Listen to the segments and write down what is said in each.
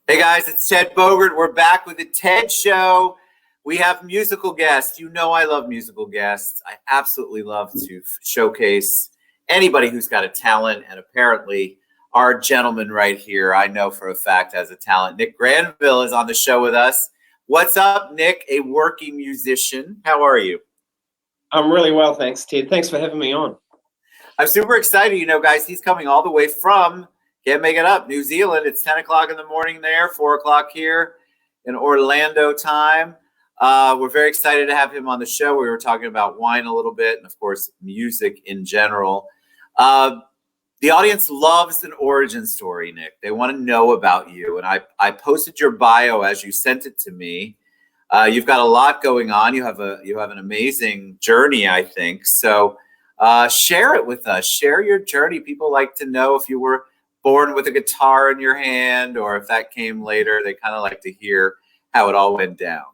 Hey guys, it's Ted Bogert. We're back with the Ted Show. We have musical guests. You know I love musical guests. I absolutely love to showcase anybody who's got a talent, and apparently our gentleman right here, I know for a fact, has a talent. Nick Granville is on the show with us. What's up, Nick? A working musician. How are you? I'm really well, thanks, Ted. Thanks for having me on. I'm super excited. You know, guys, he's coming all the way from, can't make it up, New Zealand. It's 10 o'clock in the morning there, 4 o'clock here in Orlando time. We're very excited to have him on the show. We were talking about wine a little bit and, of course, music in general. The audience loves an origin story, Nick. They want to know about you. And I posted your bio as you sent it to me. You've got a lot going on. You have an amazing journey, I think. So share it with us. Share your journey. People like to know if you were born with a guitar in your hand or if that came later. They kind of like to hear how it all went down.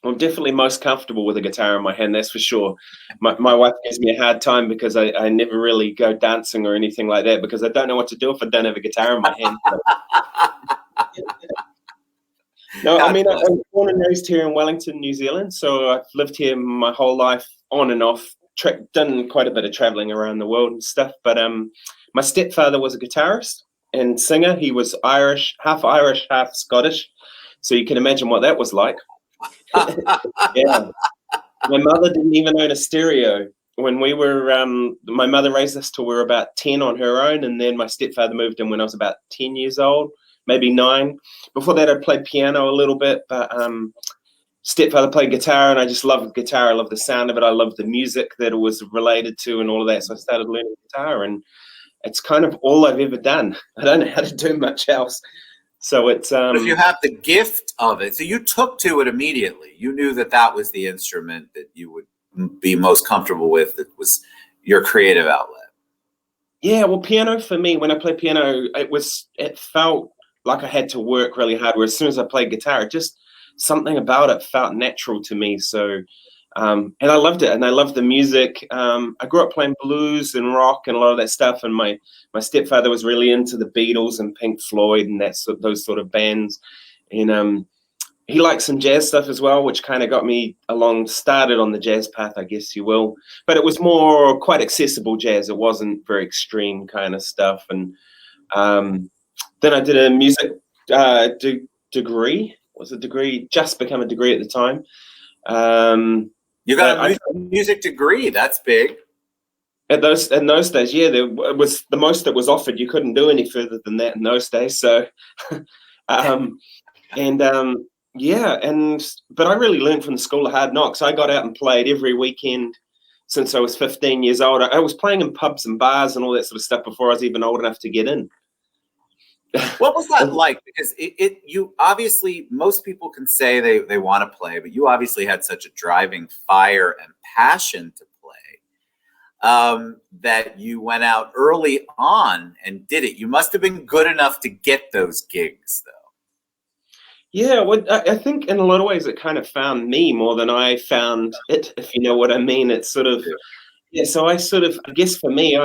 I'm definitely most comfortable with a guitar in my hand, that's for sure. My wife gives me a hard time because I never really go dancing or anything like that because I don't know what to do if I don't have a guitar in my hand. No, I mean, I was born and raised here in Wellington, New Zealand, so I've lived here my whole life on and off, done quite a bit of traveling around the world and stuff, but my stepfather was a guitarist and singer. He was Irish, half Scottish, so you can imagine what that was like. Yeah, my mother didn't even own a stereo when we were. My mother raised us till we were about 10 on her own, and then my stepfather moved in when I was about 10 years old, maybe 9. Before that, I played piano a little bit, but stepfather played guitar, and I just loved guitar. I loved the sound of it. I loved the music that it was related to, and all of that. So I started learning guitar, and it's kind of all I've ever done. I don't know how to do much else. So it's if you have the gift of it, so you took to it immediately. You knew that was the instrument that you would be most comfortable with. That was your creative outlet. Yeah, well, piano for me, when I played piano, it felt like I had to work really hard. Whereas as soon as I played guitar, just something about it felt natural to me. So, and I loved it, and I loved the music. I grew up playing blues and rock and a lot of that stuff, and my stepfather was really into the Beatles and Pink Floyd and those sort of bands, and he liked some jazz stuff as well, which kind of got me started on the jazz path, I guess you will. But it was more quite accessible jazz. It wasn't very extreme kind of stuff. And then I did a music degree. Was a degree, just become a degree at the time. You got a music degree. That's big. In those days, yeah, it was the most that was offered. You couldn't do any further than that in those days. So, but I really learned from the School of Hard Knocks. I got out and played every weekend since I was 15 years old. I was playing in pubs and bars and all that sort of stuff before I was even old enough to get in. What was that like? Because you obviously, most people can say they want to play, but you obviously had such a driving fire and passion to play that you went out early on and did it. You must have been good enough to get those gigs, though. Yeah, well, I think in a lot of ways it kind of found me more than I found it, if you know what I mean. It's sort of, so I guess for me,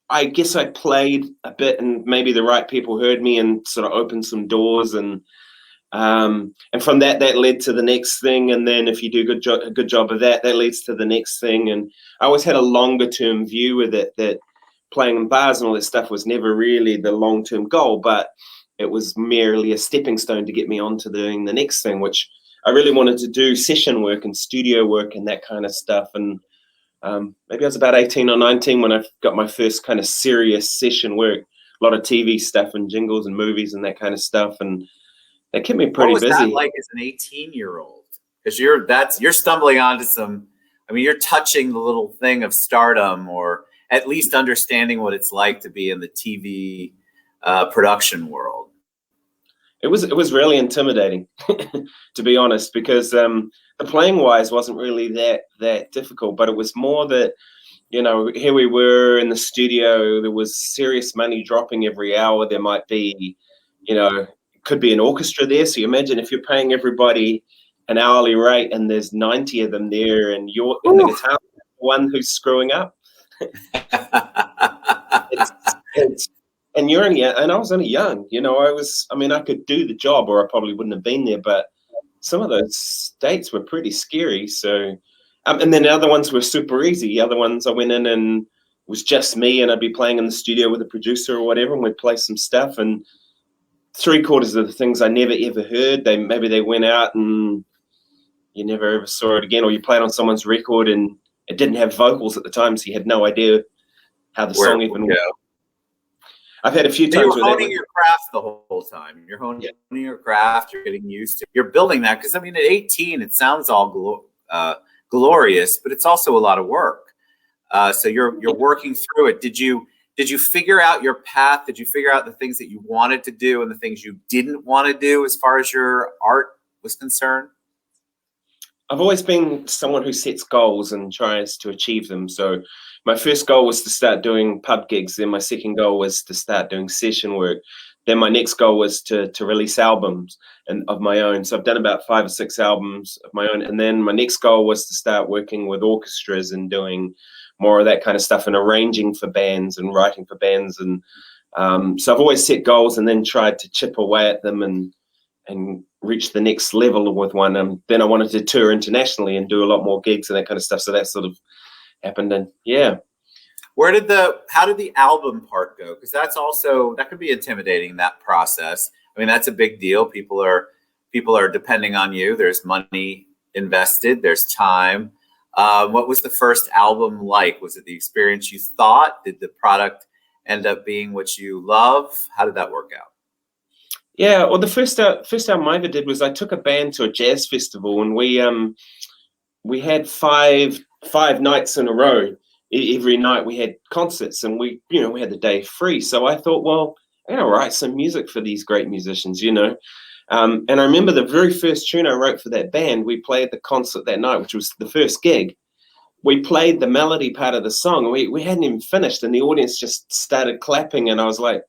I guess I played a bit and maybe the right people heard me and sort of opened some doors, and from that led to the next thing. And then if you do a good job of that leads to the next thing. And I always had a longer term view with it, that playing in bars and all this stuff was never really the long term goal, but it was merely a stepping stone to get me on to doing the next thing, which I really wanted to do session work and studio work and that kind of stuff. And maybe I was about 18 or 19 when I got my first kind of serious session work, a lot of TV stuff and jingles and movies and that kind of stuff. And that kept me pretty busy. What was that like as an 18-year-old? Because you're stumbling onto some, I mean, you're touching the little thing of stardom, or at least understanding what it's like to be in the TV production world. It was really intimidating, to be honest, because the playing wise wasn't really that difficult, but it was more that, you know, here we were in the studio, there was serious money dropping every hour. There might be, you know, could be an orchestra there. So you imagine if you're paying everybody an hourly rate and there's 90 of them there and you're in the guitar one who's screwing up. it's and I was only young, I could do the job or I probably wouldn't have been there, but some of those dates were pretty scary. So, and then the other ones were super easy. The other ones I went in and it was just me, and I'd be playing in the studio with a producer or whatever, and we'd play some stuff, and 3/4 of the things I never ever heard. Maybe they went out and you never ever saw it again, or you played on someone's record and it didn't have vocals at the time, so you had no idea how the song even went. I've had a few times. You're honing your craft the whole time. You're honing your craft. You're getting used to. You're building that, because at 18, it sounds all glorious, but it's also a lot of work. So you're working through it. Did you figure out your path? Did you figure out the things that you wanted to do and the things you didn't want to do as far as your art was concerned? I've always been someone who sets goals and tries to achieve them. So my first goal was to start doing pub gigs. Then my second goal was to start doing session work. Then my next goal was to release albums of my own. So I've done about 5 or 6 albums of my own. And then my next goal was to start working with orchestras and doing more of that kind of stuff, and arranging for bands and writing for bands. And so I've always set goals and then tried to chip away at them and reach the next level with one. Then I wanted to tour internationally and do a lot more gigs and that kind of stuff. So that sort of happened. And yeah. How did the album part go? Because that could be intimidating, that process. That's a big deal. People are depending on you. There's money invested. There's time. What was the first album like? Was it the experience you thought? Did the product end up being what you love? How did that work out? Yeah, well, the first album I ever did was I took a band to a jazz festival, and we had five nights in a row. Every night we had concerts, and we had the day free. So I thought, well, I'm gonna write some music for these great musicians, And I remember the very first tune I wrote for that band, we played the concert that night, which was the first gig. We played the melody part of the song. We hadn't even finished, and the audience just started clapping, and I was like,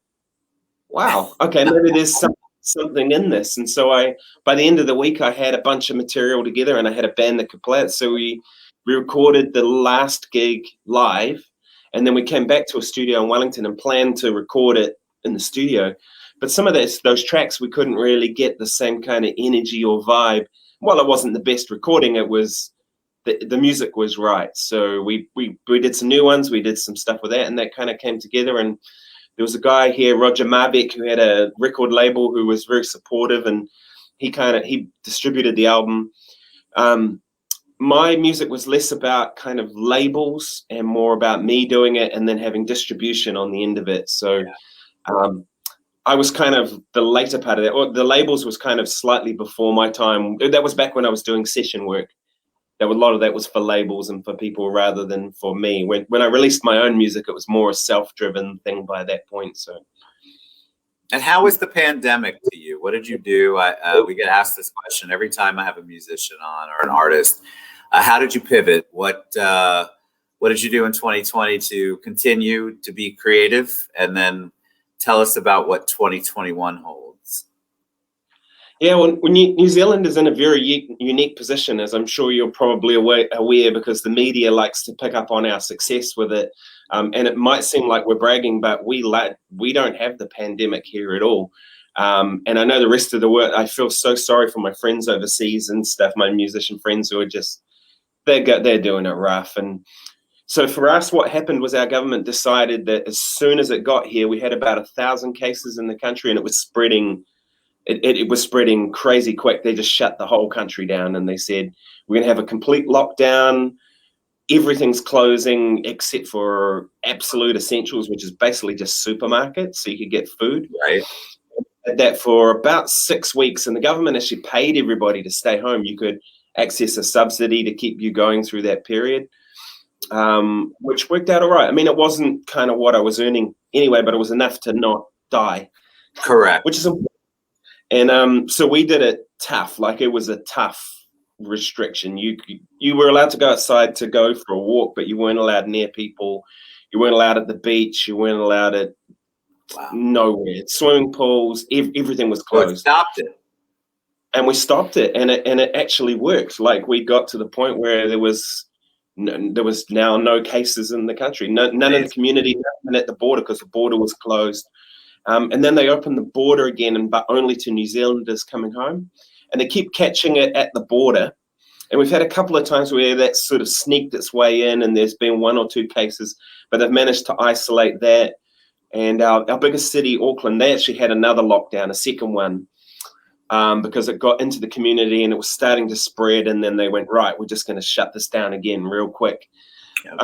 wow, okay, maybe there's something in this. And so by the end of the week, I had a bunch of material together, and I had a band that could play it. So we recorded the last gig live, and then we came back to a studio in Wellington and planned to record it in the studio. But some of those tracks, we couldn't really get the same kind of energy or vibe. Well, it wasn't the best recording. It was the music was right. So we did some new ones. We did some stuff with that, and that kind of came together. And there was a guy here, Rodger Fox, who had a record label, who was very supportive, and he distributed the album. My music was less about kind of labels and more about me doing it and then having distribution on the end of it. So I was kind of the later part of that. Or the labels was kind of slightly before my time. That was back when I was doing session work. A lot of that was for labels and for people rather than for me. When I released my own music, it was more a self-driven thing by that point. So. And how was the pandemic to you? What did you do? We get asked this question every time I have a musician on or an artist. How did you pivot? What did you do in 2020 to continue to be creative? And then tell us about what 2021 holds. Yeah, well, New Zealand is in a very unique position, as I'm sure you're probably aware, because the media likes to pick up on our success with it. And it might seem like we're bragging, but we don't have the pandemic here at all. And I know the rest of the world, I feel so sorry for my friends overseas and stuff, my musician friends who are just, they're doing it rough. And so for us, what happened was our government decided that as soon as it got here, we had about 1,000 cases in the country, and it was spreading. It was spreading crazy quick. They just shut the whole country down, and they said, we're going to have a complete lockdown. Everything's closing except for absolute essentials, which is basically just supermarkets, so you could get food. Right. That for about 6 weeks, and the government actually paid everybody to stay home. You could access a subsidy to keep you going through that period, which worked out all right. I mean, it wasn't kind of what I was earning anyway, but it was enough to not die. Correct. Which is important. And so we did it tough. Like, it was a tough restriction. You were allowed to go outside to go for a walk, but you weren't allowed near people. You weren't allowed at the beach. You weren't allowed at nowhere. Swimming pools, everything was closed. So it stopped it. And we stopped it, and it actually worked. Like, we got to the point where there was now no cases in the country. None in the community, nothing at the border, because the border was closed. And then they opened the border again, but only to New Zealanders coming home. And they keep catching it at the border. And we've had a couple of times where that's sort of sneaked its way in, and there's been 1 or 2 cases, but they've managed to isolate that. And our biggest city, Auckland, they actually had another lockdown, a second one, because it got into the community and it was starting to spread. And then they went, right, we're just going to shut this down again real quick. Yep.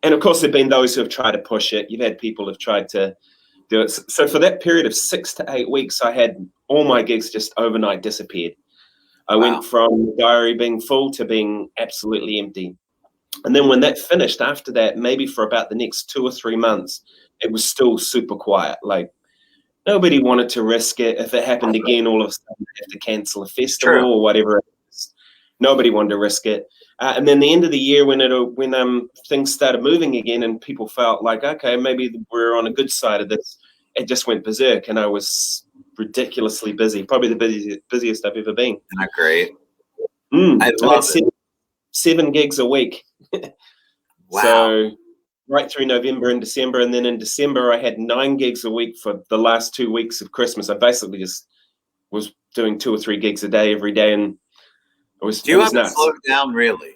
And of course, there have been those who have tried to push it. You've had people who have tried to do it. So for that period of 6 to 8 weeks, I had all my gigs just overnight disappeared. I went from the diary being full to being absolutely empty. And then when that finished, after that, maybe for about the next 2 or 3 months, it was still super quiet. Like, nobody wanted to risk it. If it happened again, all of a sudden they have to cancel a festival or whatever it is. Nobody wanted to risk it. And then the end of the year, when things started moving again and people felt like, okay, maybe we're on a good side of this, it just went berserk, and I was ridiculously busy, probably the busiest I've ever been. Isn't that great? I love it. 7 gigs a week. Wow. So right through November and December, and then in December I had 9 gigs a week for the last 2 weeks of Christmas. I basically just was doing 2 or 3 gigs a day every day, and it was. Do you have to slow down, really?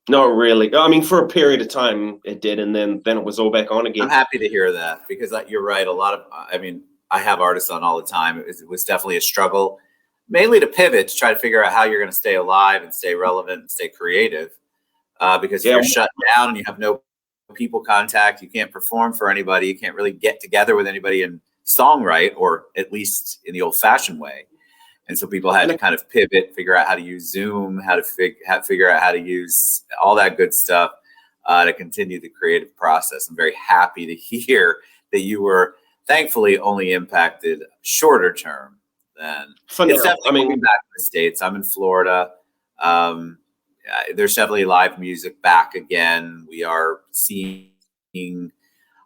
Not really. I mean, for a period of time it did, and then it was all back on again. I'm happy to hear that, because you're right. A lot of, I have artists on all the time. It was definitely a struggle, mainly to pivot, to try to figure out how you're going to stay alive and stay relevant and stay creative, because if you're shut down and you have no people contact, you can't perform for anybody, you can't really get together with anybody and songwrite, or at least in the old-fashioned way. And so people had to kind of pivot, figure out how to use Zoom, how to figure out how to use all that good stuff to continue the creative process. I'm very happy to hear that you were thankfully only impacted shorter term than. It's definitely moving back to the States. I'm in Florida. There's definitely live music back again. We are seeing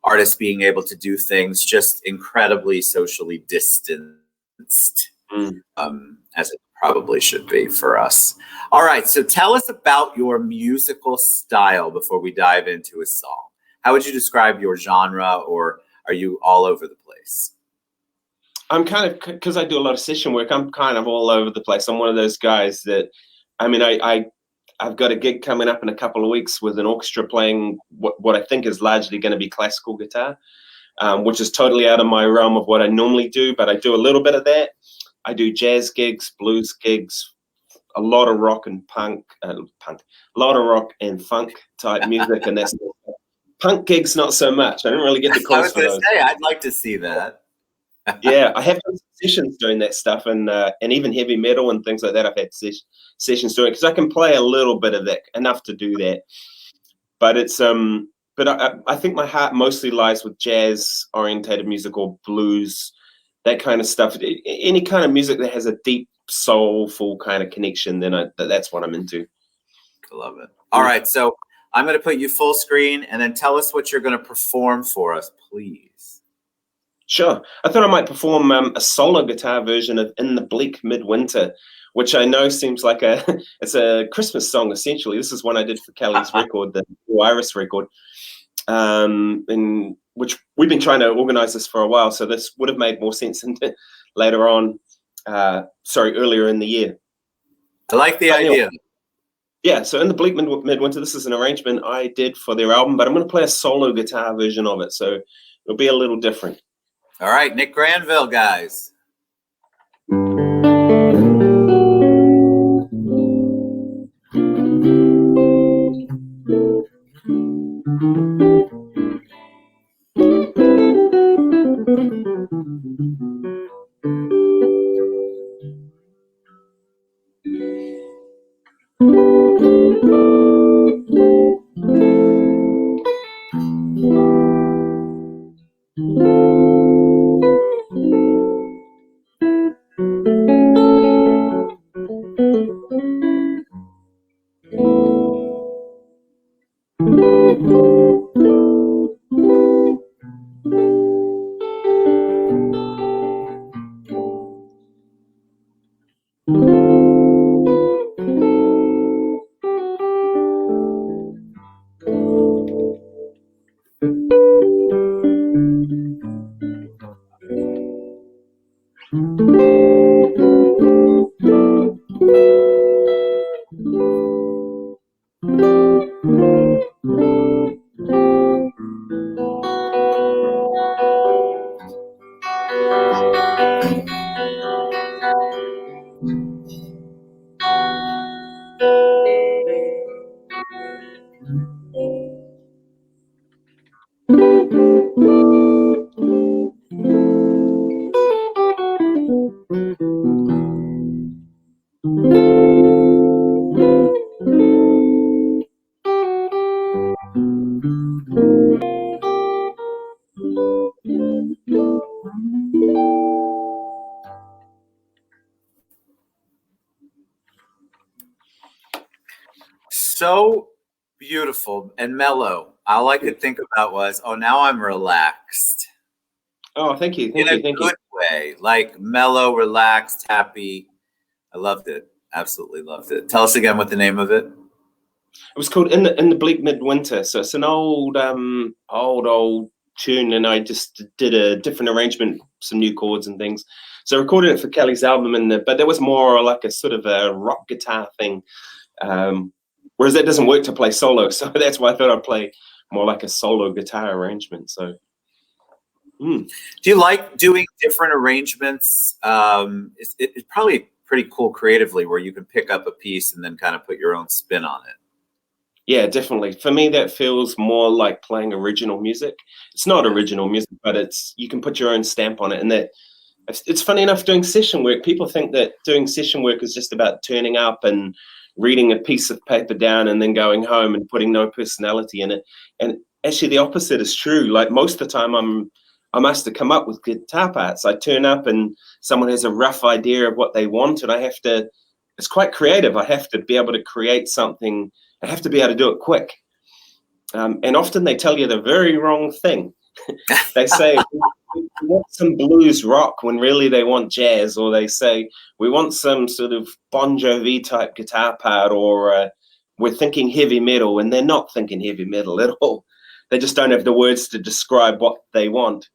artists being able to do things just incredibly socially distanced, as it probably should be for us. All right, so tell us about your musical style before we dive into a song. How would you describe your genre, or are you all over the place? I'm kind of, because I do a lot of session work, I'm kind of all over the place. I'm one of those guys that, I've got a gig coming up in a couple of weeks with an orchestra playing what I think is largely going to be classical guitar, which is totally out of my realm of what I normally do, but I do a little bit of that. I do jazz gigs, blues gigs, a lot of rock and a lot of rock and funk type music, and that's punk gigs not so much. I don't really get the calls. I was going to say, I'd like to see that. Yeah, I have done sessions doing that stuff, and even heavy metal and things like that. I've had sessions doing, because I can play a little bit of that, enough to do that. But it's but I think my heart mostly lies with jazz orientated music or blues, that kind of stuff. Any kind of music that has a deep, soulful kind of connection, then that's what I'm into. I love it. All right, so I'm going to put you full screen, and then tell us what you're going to perform for us, please. Sure. I thought I might perform a solo guitar version of In the Bleak Midwinter, which I know seems like it's a Christmas song, essentially. This is one I did for Kelly's record, the Iris record, in which we've been trying to organize this for a while, so this would have made more sense later on, earlier in the year. I like the idea. Yeah, so In the Bleak Midwinter, this is an arrangement I did for their album, but I'm going to play a solo guitar version of it, so it'll be a little different. All right, Nick Granville, guys. So beautiful and mellow. All I could think about was, oh, now I'm relaxed. Oh, thank you. In a good way, like mellow, relaxed, happy. I loved it. Absolutely loved it. Tell us again what the name of it. It was called In the Bleak Midwinter. So it's an old tune, and I just did a different arrangement, some new chords and things. So I recorded it for Kelly's album, but there was more like a sort of a rock guitar thing. Whereas that doesn't work to play solo, so that's why I thought I'd play more like a solo guitar arrangement. So, Do you like doing different arrangements? It's probably pretty cool creatively, where you can pick up a piece and then kind of put your own spin on it. Yeah, definitely. For me, that feels more like playing original music. It's not original music, but you can put your own stamp on it. And it's funny enough, doing session work, people think that doing session work is just about turning up and reading a piece of paper down and then going home and putting no personality in it. And actually the opposite is true. Like most of the time I'm asked to come up with guitar parts. I turn up and someone has a rough idea of what they want, and it's quite creative. I have to be able to create something. I have to be able to do it quick. And often they tell you the very wrong thing. They say, we want some blues rock when really they want jazz, or they say, we want some sort of Bon Jovi type guitar part, or we're thinking heavy metal, and they're not thinking heavy metal at all. They just don't have the words to describe what they want.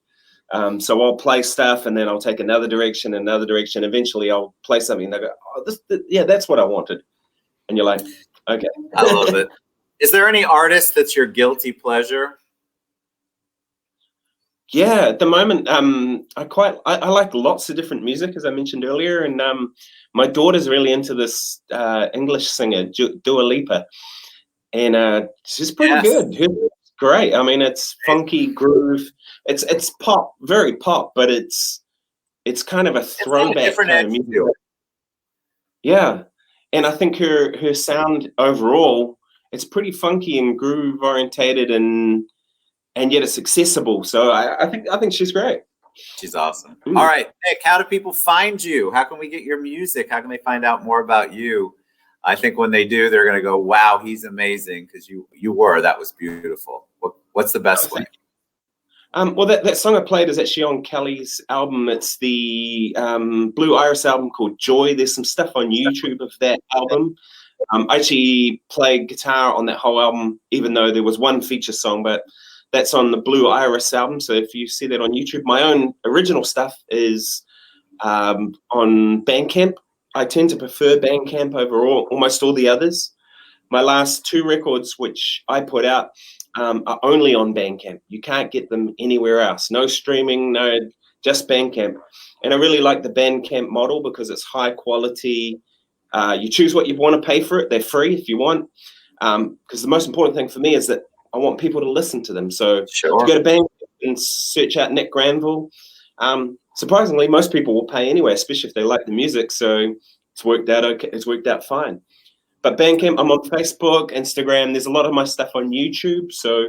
So I'll play stuff, and then I'll take another direction. Eventually I'll play something and they go, oh, yeah, that's what I wanted. And you're like, okay. I love it. Is there any artist that's your guilty pleasure? Yeah, at the moment, I like lots of different music, as I mentioned earlier, and my daughter's really into this English singer, Dua Lipa, and she's pretty good. It's great. I mean, it's funky groove. It's pop, very pop, but it's kind of a throwback kind of music. Yeah, and I think her sound overall, it's pretty funky and groove orientated, and yet it's accessible. So I think she's great. She's awesome. All right, Nick, how do people find you? How can we get your music? How can they find out more about you? I think when they do, they're going to go, wow, he's amazing, because that was beautiful. What's the best way? Well, that song I played is actually on Kelly's album. It's the Blue Iris album called Joy. There's some stuff on YouTube of that album. I actually played guitar on that whole album, even though there was one feature song, but that's on the Blue Iris album. So if you see that on YouTube, my own original stuff is on Bandcamp. I tend to prefer Bandcamp over almost all the others. My last 2 records, which I put out, are only on Bandcamp. You can't get them anywhere else. No streaming, no, just Bandcamp. And I really like the Bandcamp model because it's high quality. You choose what you want to pay for it. They're free if you want. Because the most important thing for me is that I want people to listen to them. So if you go to Bandcamp and search out Nick Granville, surprisingly, most people will pay anyway, especially if they like the music. So it's worked out okay. It's worked out fine. But Bandcamp, I'm on Facebook, Instagram. There's a lot of my stuff on YouTube. So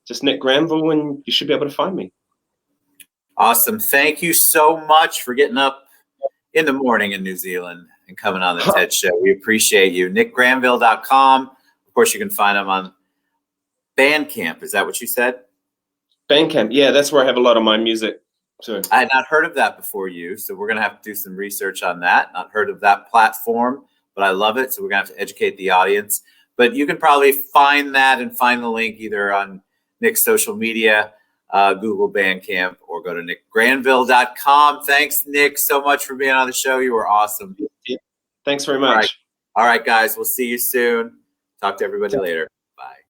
just Nick Granville, and you should be able to find me. Awesome. Thank you so much for getting up in the morning in New Zealand and coming on the TED Show. We appreciate you. NickGranville.com. Of course, you can find him on Bandcamp. Is that what you said? Bandcamp. Yeah, that's where I have a lot of my music. So I had not heard of that before you. So we're going to have to do some research on that. Not heard of that platform, but I love it. So we're going to have to educate the audience. But you can probably find that and find the link either on Nick's social media Google Bandcamp or go to nickgranville.com. Thanks, Nick, so much for being on the show. You were awesome. Yeah. Thanks very much. All right, guys, we'll see you soon. Talk to everybody later. Bye.